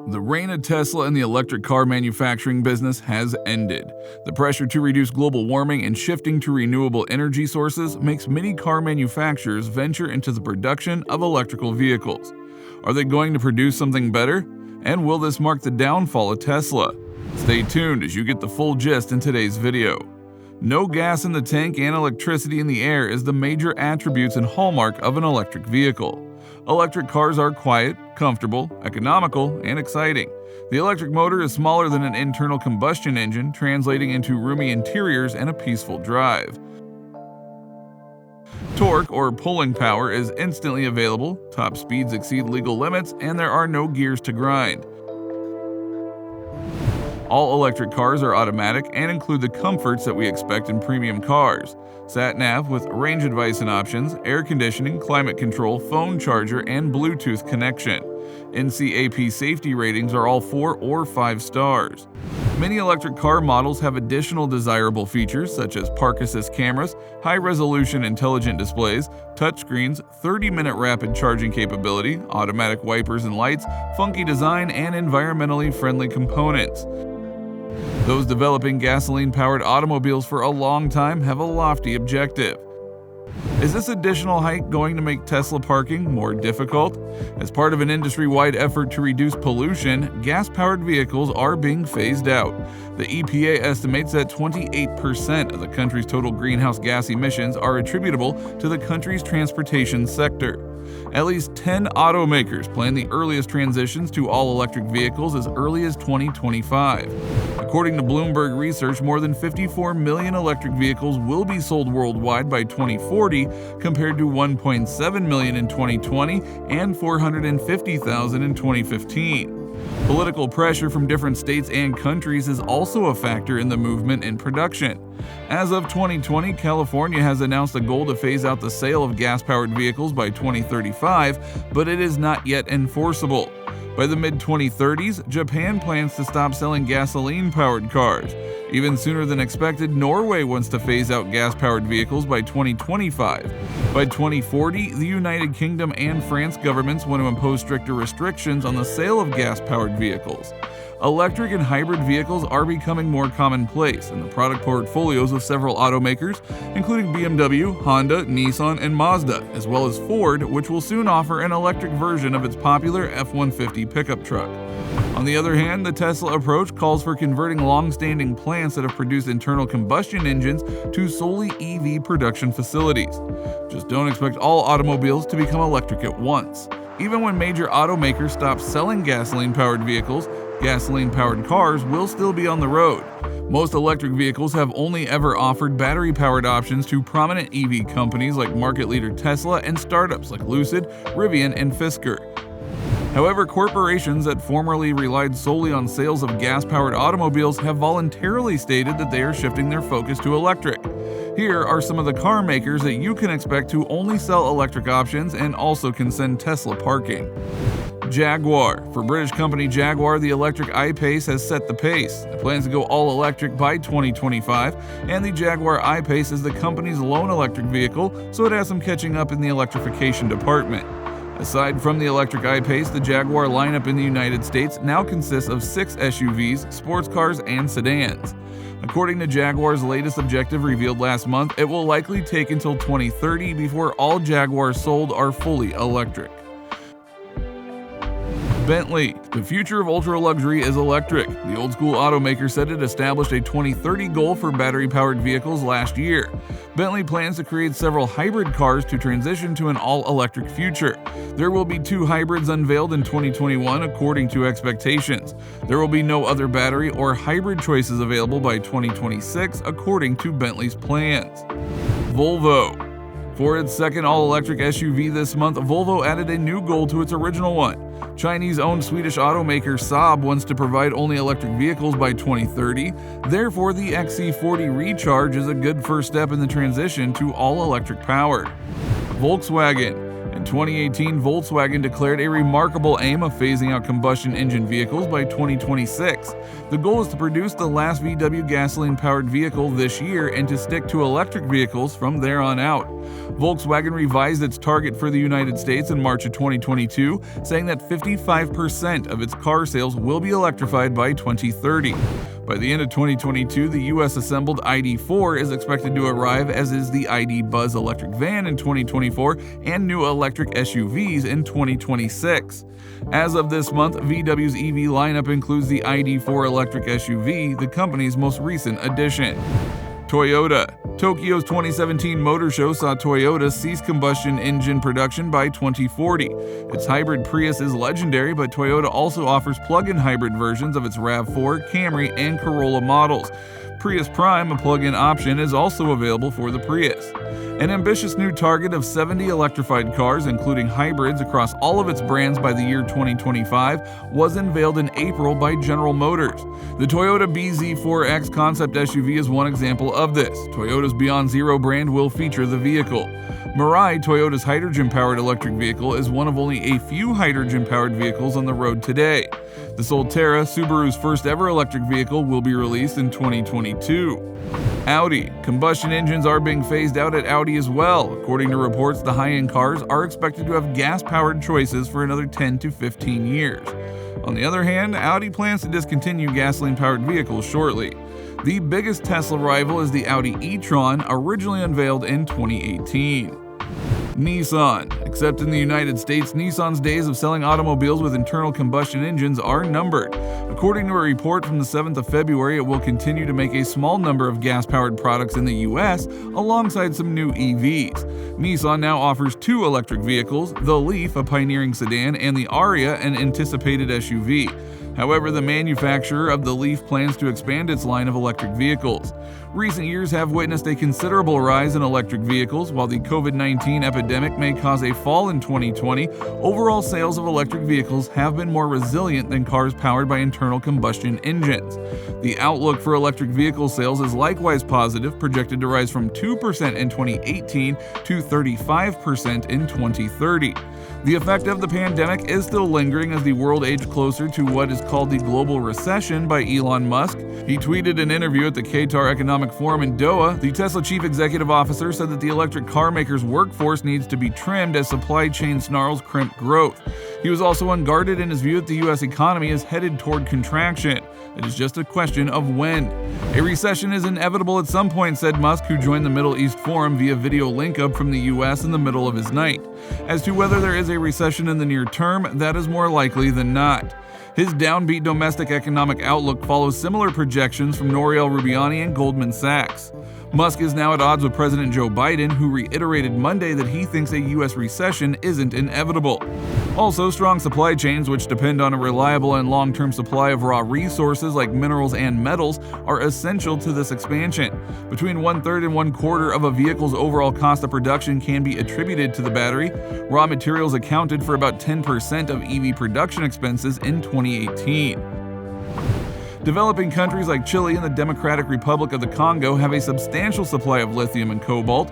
The reign of Tesla in the electric car manufacturing business has ended. The pressure to reduce global warming and shifting to renewable energy sources makes many car manufacturers venture into the production of electrical vehicles. Are they going to produce something better? And will this mark the downfall of Tesla? Stay tuned as you get the full gist in today's video. No gas in the tank and electricity in the air is the major attributes and hallmark of an electric vehicle. Electric cars are quiet, comfortable, economical, and exciting. The electric motor is smaller than an internal combustion engine, translating into roomy interiors and a peaceful drive. Torque, or pulling power, is instantly available, top speeds exceed legal limits, and there are no gears to grind. All electric cars are automatic and include the comforts that we expect in premium cars. Sat-nav with range advice and options, air conditioning, climate control, phone charger, and Bluetooth connection. NCAP safety ratings are all 4 or 5 stars. Many electric car models have additional desirable features such as park assist cameras, high-resolution intelligent displays, touchscreens, 30-minute rapid charging capability, automatic wipers and lights, funky design, and environmentally friendly components. Those developing gasoline-powered automobiles for a long time have a lofty objective. Is this additional height going to make Tesla parking more difficult? As part of an industry-wide effort to reduce pollution, gas-powered vehicles are being phased out. The EPA estimates that 28% of the country's total greenhouse gas emissions are attributable to the country's transportation sector. At least 10 automakers plan the earliest transitions to all-electric vehicles as early as 2025. According to Bloomberg Research, more than 54 million electric vehicles will be sold worldwide by 2040, compared to 1.7 million in 2020 and 450,000 in 2015. Political pressure from different states and countries is also a factor in the movement and production. As of 2020, California has announced a goal to phase out the sale of gas-powered vehicles by 2035, but it is not yet enforceable. By the mid-2030s, Japan plans to stop selling gasoline-powered cars. Even sooner than expected, Norway wants to phase out gas-powered vehicles by 2025. By 2040, the United Kingdom and France governments want to impose stricter restrictions on the sale of gas-powered vehicles. Electric and hybrid vehicles are becoming more commonplace in the product portfolios of several automakers, including BMW, Honda, Nissan, and Mazda, as well as Ford, which will soon offer an electric version of its popular F-150 pickup truck. On the other hand, the Tesla approach calls for converting long-standing plants that have produced internal combustion engines to solely EV production facilities. Just don't expect all automobiles to become electric at once. Even when major automakers stop selling gasoline-powered vehicles, gasoline-powered cars will still be on the road. Most electric vehicles have only ever offered battery-powered options to prominent EV companies like market leader Tesla and startups like Lucid, Rivian, and Fisker. However, corporations that formerly relied solely on sales of gas-powered automobiles have voluntarily stated that they are shifting their focus to electric. Here are some of the car makers that you can expect to only sell electric options and also can send Tesla parking. Jaguar. For British company Jaguar, the electric I-Pace has set the pace. It plans to go all electric by 2025, and the Jaguar I-Pace is the company's lone electric vehicle, so it has some catching up in the electrification department. Aside from the electric I-Pace, the Jaguar lineup in the United States now consists of 6 SUVs, sports cars, and sedans. According to Jaguar's latest objective revealed last month, it will likely take until 2030 before all Jaguars sold are fully electric. Bentley. The future of ultra-luxury is electric. The old-school automaker said it established a 2030 goal for battery-powered vehicles last year. Bentley plans to create several hybrid cars to transition to an all-electric future. There will be 2 hybrids unveiled in 2021 according to expectations. There will be no other battery or hybrid choices available by 2026 according to Bentley's plans. Volvo. For its second all-electric SUV this month, Volvo added a new goal to its original one. Chinese-owned Swedish automaker Saab wants to provide only electric vehicles by 2030. Therefore, the XC40 Recharge is a good first step in the transition to all-electric power. Volkswagen. In 2018, Volkswagen declared a remarkable aim of phasing out combustion engine vehicles by 2026. The goal is to produce the last VW gasoline-powered vehicle this year and to stick to electric vehicles from there on out. Volkswagen revised its target for the United States in March of 2022, saying that 55% of its car sales will be electrified by 2030. By the end of 2022, the US assembled ID.4 is expected to arrive, as is the ID. Buzz electric van in 2024 and new electric SUVs in 2026. As of this month, VW's EV lineup includes the ID.4 electric SUV, the company's most recent addition. Toyota. Tokyo's 2017 Motor Show saw Toyota cease combustion engine production by 2040. Its hybrid Prius is legendary, but Toyota also offers plug-in hybrid versions of its RAV4, Camry, and Corolla models. Prius Prime, a plug-in option, is also available for the Prius. An ambitious new target of 70 electrified cars, including hybrids, across all of its brands by the year 2025 was unveiled in April by General Motors. The Toyota BZ4X concept SUV is one example of this. Toyota's Beyond Zero brand will feature the vehicle. Mirai, Toyota's hydrogen-powered electric vehicle, is one of only a few hydrogen-powered vehicles on the road today. The Solterra, Subaru's first-ever electric vehicle, will be released in 2022. Audi. Combustion engines are being phased out at Audi as well. According to reports, the high-end cars are expected to have gas-powered choices for another 10 to 15 years. On the other hand, Audi plans to discontinue gasoline-powered vehicles shortly. The biggest Tesla rival is the Audi e-tron, originally unveiled in 2018. Nissan. Except in the United States, Nissan's days of selling automobiles with internal combustion engines are numbered. According to a report from the 7th of February, it will continue to make a small number of gas-powered products in the US, alongside some new EVs. Nissan now offers two electric vehicles, the Leaf, a pioneering sedan, and the Ariya, an anticipated SUV. However, the manufacturer of the Leaf plans to expand its line of electric vehicles. Recent years have witnessed a considerable rise in electric vehicles. While the COVID-19 epidemic may cause a fall in 2020, overall sales of electric vehicles have been more resilient than cars powered by internal combustion engines. The outlook for electric vehicle sales is likewise positive, projected to rise from 2% in 2018 to 35% in 2030. The effect of the pandemic is still lingering as the world aged closer to what is called the global recession by Elon Musk. He tweeted an interview at the Qatar Economic Forum in Doha. The Tesla chief executive officer said that the electric car maker's workforce needs to be trimmed as supply chain snarls crimp growth. He was also unguarded in his view that the U.S. economy is headed toward contraction. It is just a question of when. A recession is inevitable at some point, said Musk, who joined the Middle East Forum via video link-up from the U.S. in the middle of his night. As to whether there is a recession in the near term, that is more likely than not. His downbeat domestic economic outlook follows similar projections from Nouriel Rubiani and Goldman Sachs. Musk is now at odds with President Joe Biden, who reiterated Monday that he thinks a U.S. recession isn't inevitable. Also, strong supply chains, which depend on a reliable and long-term supply of raw resources like minerals and metals, are essential to this expansion. Between 1/3 and 1/4 of a vehicle's overall cost of production can be attributed to the battery. Raw materials accounted for about 10% of EV production expenses in 2018. Developing countries like Chile and the Democratic Republic of the Congo have a substantial supply of lithium and cobalt,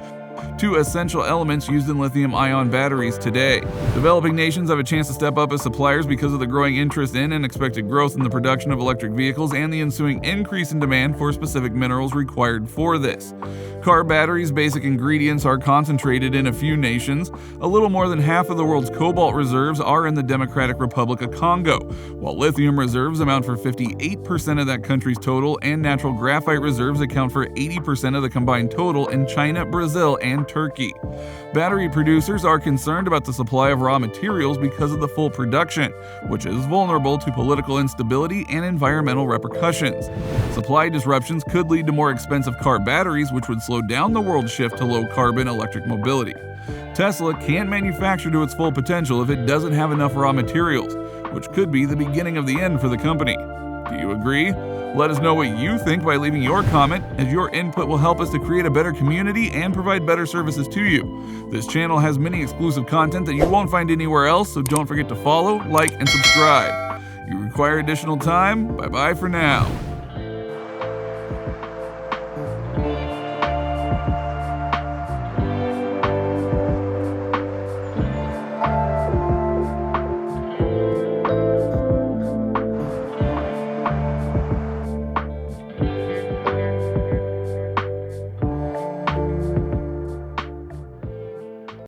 two essential elements used in lithium-ion batteries today. Developing nations have a chance to step up as suppliers because of the growing interest in and expected growth in the production of electric vehicles and the ensuing increase in demand for specific minerals required for this. Car batteries' basic ingredients are concentrated in a few nations. A little more than half of the world's cobalt reserves are in the Democratic Republic of Congo, while lithium reserves amount for 58% of that country's total, and natural graphite reserves account for 80% of the combined total in China, Brazil, and Turkey. Battery producers are concerned about the supply of raw materials because of the full production, which is vulnerable to political instability and environmental repercussions. Supply disruptions could lead to more expensive car batteries, which would slow down the world's shift to low-carbon electric mobility. Tesla can't manufacture to its full potential if it doesn't have enough raw materials, which could be the beginning of the end for the company. Do you agree? Let us know what you think by leaving your comment, as your input will help us to create a better community and provide better services to you. This channel has many exclusive content that you won't find anywhere else, so don't forget to follow, like, and subscribe. You require additional time? Bye-bye for now.